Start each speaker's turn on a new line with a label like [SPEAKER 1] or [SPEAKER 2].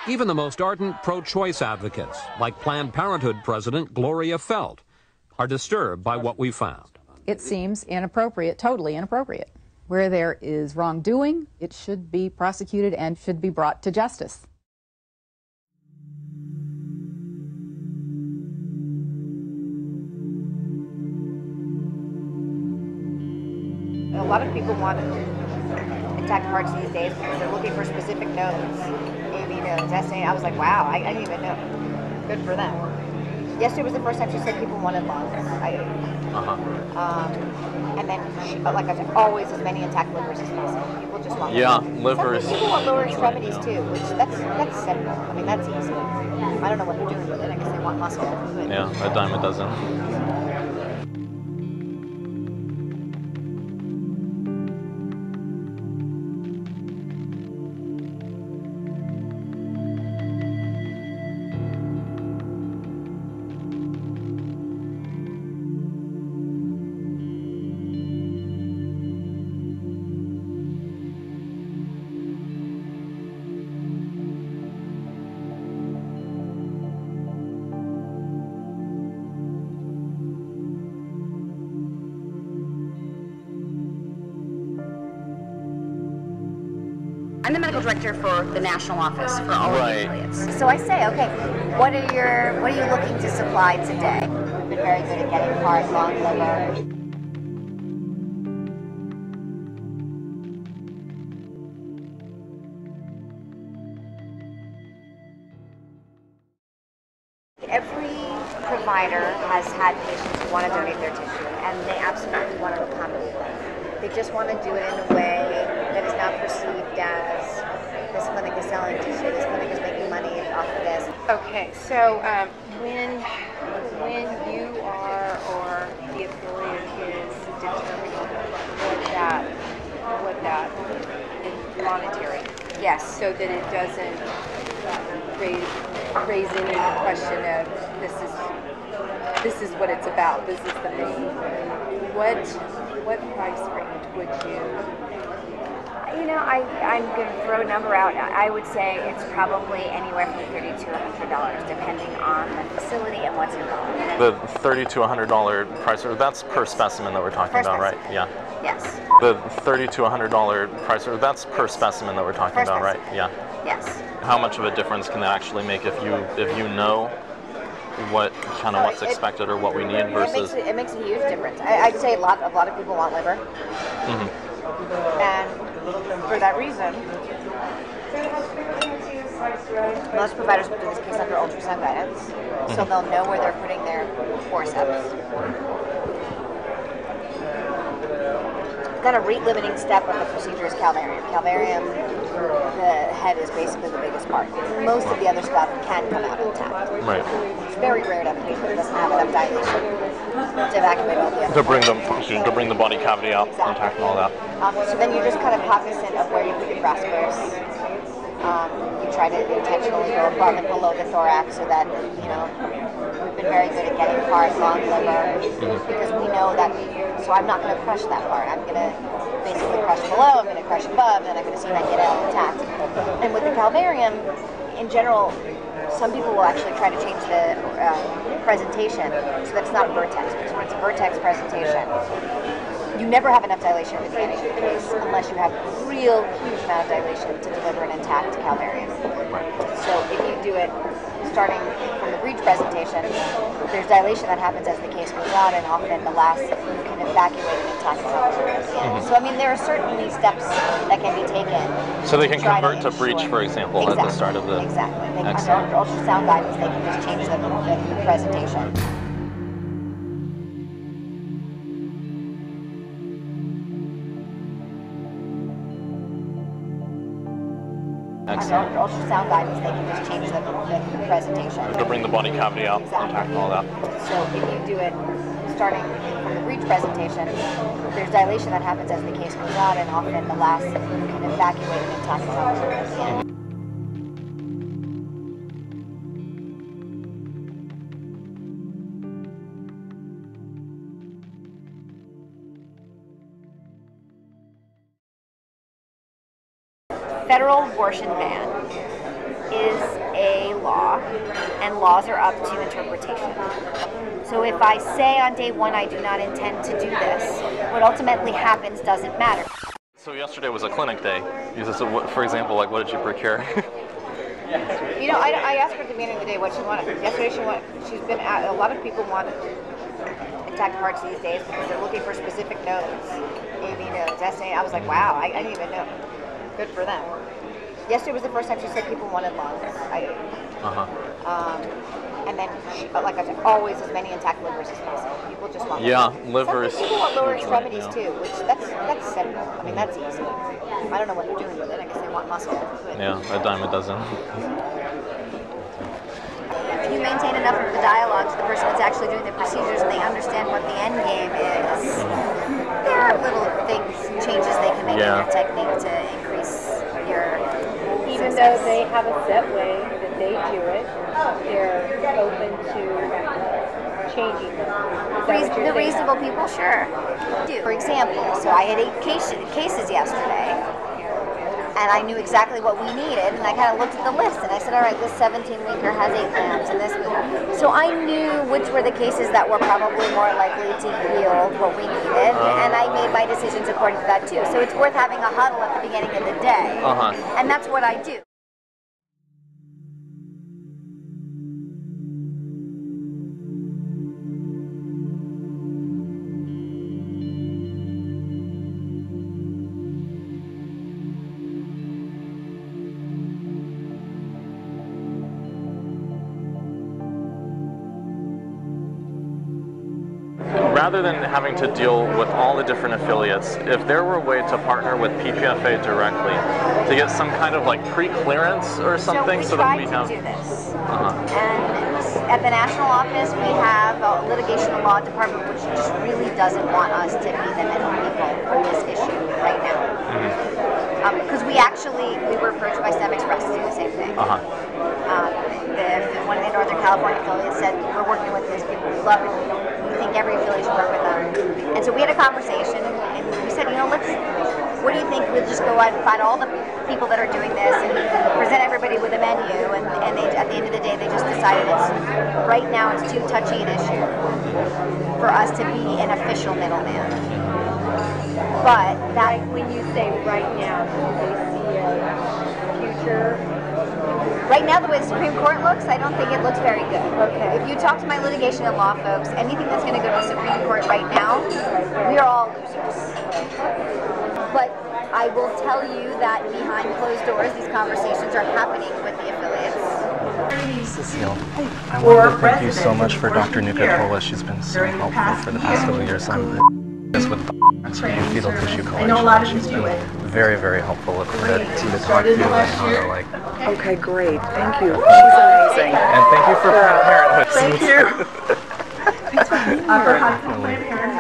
[SPEAKER 1] Even the most ardent pro-choice advocates, like Planned Parenthood President Gloria Felt, are disturbed by what we found.
[SPEAKER 2] It seems inappropriate, totally inappropriate. Where there is wrongdoing, it should be prosecuted and should be brought to justice.
[SPEAKER 3] A lot of people want attack cards these days because they're looking for specific notes, AB notes, SA. I was like, wow, I didn't even know. Good for them. Yesterday was the first time she said people wanted lungs. And then, like I said, always as many attack livers as possible. People just want
[SPEAKER 4] livers.
[SPEAKER 3] Some people want lower extremities too, which that's simple. I mean, that's easy. I don't know what they're doing with it. I guess they want muscle. But
[SPEAKER 4] Yeah, a dime a dozen.
[SPEAKER 5] I'm the medical director for the national office for all of the affiliates.
[SPEAKER 3] so I say, okay, what are you looking to supply today? We've been very good at getting heart, lung, liver. Every provider has had patients who want to donate their tissue, and they absolutely want to accommodate them. They just want to do it in a way that is not perceived as this clinic is selling tissue, this clinic is making money off of this.
[SPEAKER 6] Okay, so when you are or the affiliate is determining what that is monetary,
[SPEAKER 3] Yes.
[SPEAKER 6] so that it doesn't raise any question of this is what it's about. This is the main. What price range would you?
[SPEAKER 3] You know, I'm going to throw a number out. I would say it's probably anywhere from $30 to $100, depending on the facility and what's involved.
[SPEAKER 4] The $30 to $100 price, that's per specimen that we're talking about, right? Yeah.
[SPEAKER 3] Yes.
[SPEAKER 4] The $30 to $100 price, that's per specimen that we're talking about, right? Yeah.
[SPEAKER 3] Yes.
[SPEAKER 4] How much of a difference can that actually make if you know what's expected or what we need versus?
[SPEAKER 3] It makes a huge difference. I'd say a lot of people want liver, and for that reason, most providers will do this case under ultrasound guidance, so they'll know where they're putting their forceps. Kind of rate-limiting step of the procedure is calvarium. Calvarium, the head is basically the biggest part. Most of the other stuff can come out intact.
[SPEAKER 4] Right.
[SPEAKER 3] It's very rare to have a patient that doesn't have enough dilation to evacuate all the other
[SPEAKER 4] to bring the body cavity out intact and all that.
[SPEAKER 3] So then you're just kind of cognizant of where you put your brassicas. You try to intentionally go above and below the thorax so that, we've been very good at getting heart, lung, liver, because we know that, so I'm not going to crush that part. I'm going to basically crush below, I'm going to crush above, and then I'm going to see if I can get it out intact. And with the calvarium, in general, some people will actually try to change the presentation so that it's not a vertex, because when it's a vertex presentation, you never have enough dilation at the beginning of the case unless you have a real huge amount of dilation to deliver an intact calvarium. So if you do it starting from the breech presentation, there's dilation that happens as the case goes on, and often the last you can evacuate an intact calvarium at the end. So I mean, there are certainly steps that can be taken.
[SPEAKER 4] So they can convert to breech, for example, at the start of the.
[SPEAKER 3] Exactly. Under ultrasound guidance, they can just change the presentation. Under ultrasound guidance, they can just change the presentation.
[SPEAKER 4] To bring the body cavity out intact and all that.
[SPEAKER 3] So if you do it starting from the breech presentation, there's dilation that happens as the case goes on, and often the last you can evacuate an intact calvarium at the end. Federal abortion ban is law, and laws are up to interpretation. So if I say on day one I do not intend to do this, what ultimately happens doesn't matter.
[SPEAKER 4] So yesterday was a clinic day. So what, for example, like what did you procure?
[SPEAKER 3] You know, I asked her at the beginning of the day what she wanted. Yesterday she's been at, a lot of people want intact hearts these days because they're looking for specific nodes, AV nodes, SA. I was like, wow, I didn't even know. Good for them. Yesterday was the first time she said people wanted lungs. And then, like I said, always as many intact livers as possible. People just want
[SPEAKER 4] livers.
[SPEAKER 3] Some people want lower extremities too, which that's simple. I mean, that's easy. I don't know what they're doing with it. I guess they want muscle. But
[SPEAKER 4] Yeah, a dime a dozen.
[SPEAKER 3] if you maintain enough of the dialogue to the person that's actually doing the procedures and they understand what the end game is, there are little things, changes they can make in your technique to increase your
[SPEAKER 6] Even
[SPEAKER 3] success.
[SPEAKER 6] though they have a set way that they do it, they're open to changing them.
[SPEAKER 3] The reasonable people, sure. For example, so I had 8 cases yesterday, and I knew exactly what we needed, and I kind of looked at the list, and I said, all right, this 17-weeker has 8 lambs, and this. So I knew which were the cases that were probably more likely to yield what we needed, and I made my decisions according to that too. So it's worth having a huddle at the beginning of the day, and that's what I do.
[SPEAKER 4] Rather than having to deal with all the different affiliates, if there were a way to partner with PPFA directly to get some kind of like pre-clearance or something, so that we have.
[SPEAKER 3] We tried to do this, and at the national office we have a litigation and law department which just really doesn't want us to be the middle people for this issue right now. Because we were approached by STEM Express to do the same thing. One of the Northern California affiliates said, we're working with these people, we love it, we think every affiliate should work with them. And so we had a conversation, and we said, you know, what do you think we'll just go out and find all the people that are doing this and present everybody with a menu, and they, at the end of the day, they just decided right now it's too touchy an issue for us to be an official middleman. But that,
[SPEAKER 6] when you say right now, do they see a future?
[SPEAKER 3] right now, the way the Supreme Court looks, I don't think it looks very good.
[SPEAKER 6] Okay.
[SPEAKER 3] If you talk to my litigation and law folks, anything that's going to go to the Supreme Court right now, we are all losers. But I will tell you that behind closed doors, these conversations are happening with the affiliates.
[SPEAKER 7] Cecile, I want to thank you so much for Dr. Nuka-Cola. She's been so helpful for the past couple of years. I'm with fetal tissue collection. She's been very, very helpful with who to talk to and how to like.
[SPEAKER 8] Okay, great. Thank you. She's amazing.
[SPEAKER 7] And thank you for Planned Parenthood.
[SPEAKER 8] Thank you. For Planned Parenthood.